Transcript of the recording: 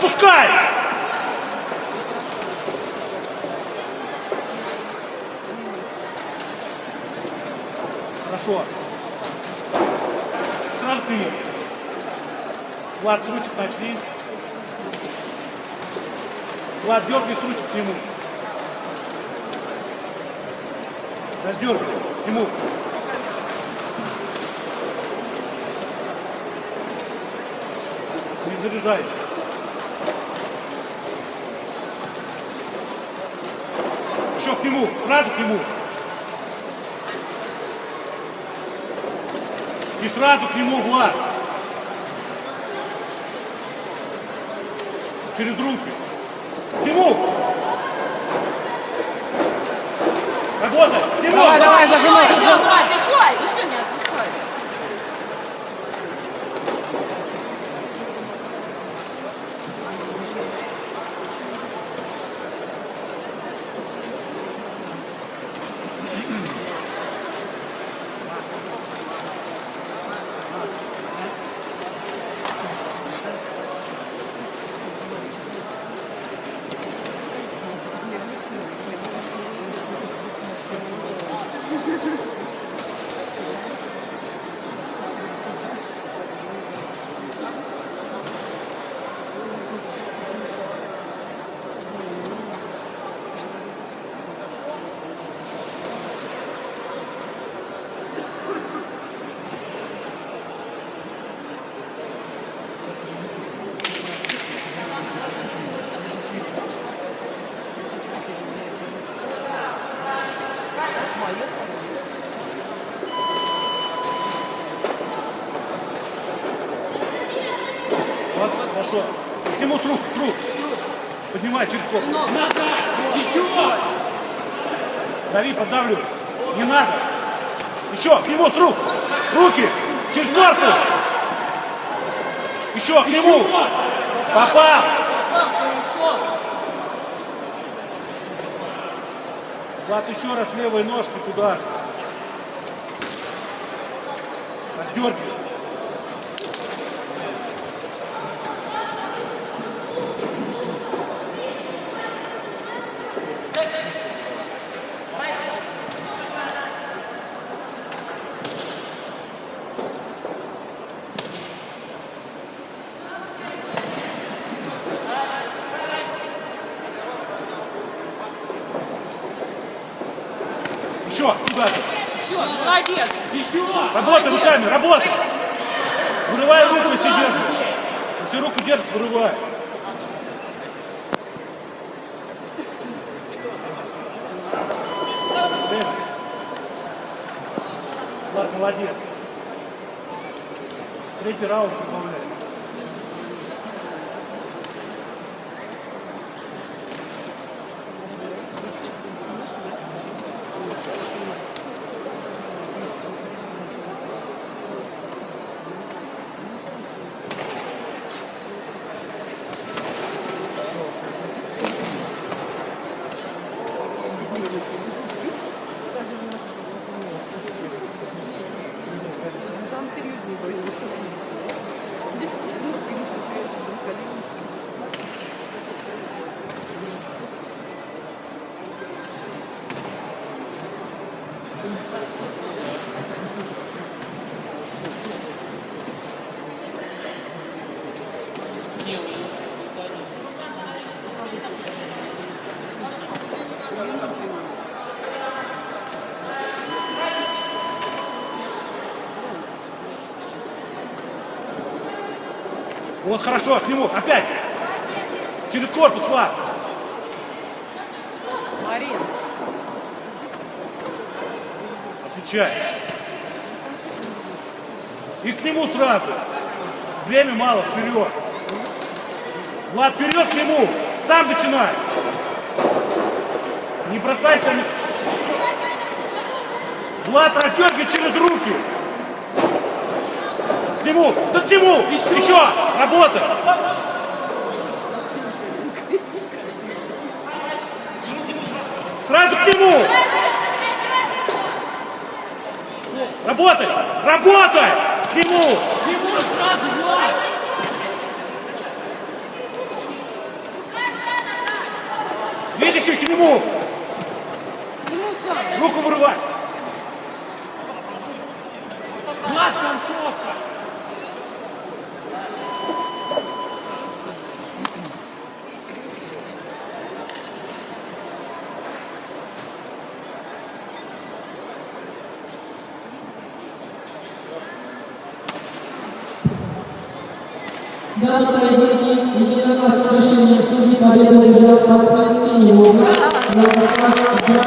отпускай! Хорошо. Сразу к нему. Влад, с ручек начни. Влад, дергай с ручек к нему. Раздергай к нему. Не заряжайся. Еще к нему, сразу к нему. И сразу к нему, Влад. Через руки. К нему. Работа. К нему. Давай, давай, зажимай. Еще, Влад, ты что? Еще не отпускай. Вот, хорошо. К нему с рук, с рук. Поднимай через корпус. Надо! Еще! Дави, поддавлю. Не надо. Еще, к нему с рук. Руки. Через корпус. Еще, к нему. Попал. Хорошо. Влад, еще раз левой ножкой туда же. Отдергивай. Еще, туда же. Все, молодец. Еще! Работай руками, работай. Вырывай руку, если держит. Если руку держит, вырывай. Влад, молодец. Третий раунд добавляй. Там серьезнее бои. Здесь Вот хорошо, к нему, опять. Через корпус, Влад. Марин. Отвечай. И к нему сразу. Время мало, вперед. Влад, вперед к нему. Сам начинай. Не бросайся. Влад, раздергай через руки. К нему, да к нему. Еще. Работа. Сразу к нему. Работай. Работай. К нему. Его сразу, Влад! Вытащи к нему. Ему все. Руку вырывай. Влад, концовка. В данном поединке единогласное решение судьи победу одержал спортсмен синего Владислав Брат.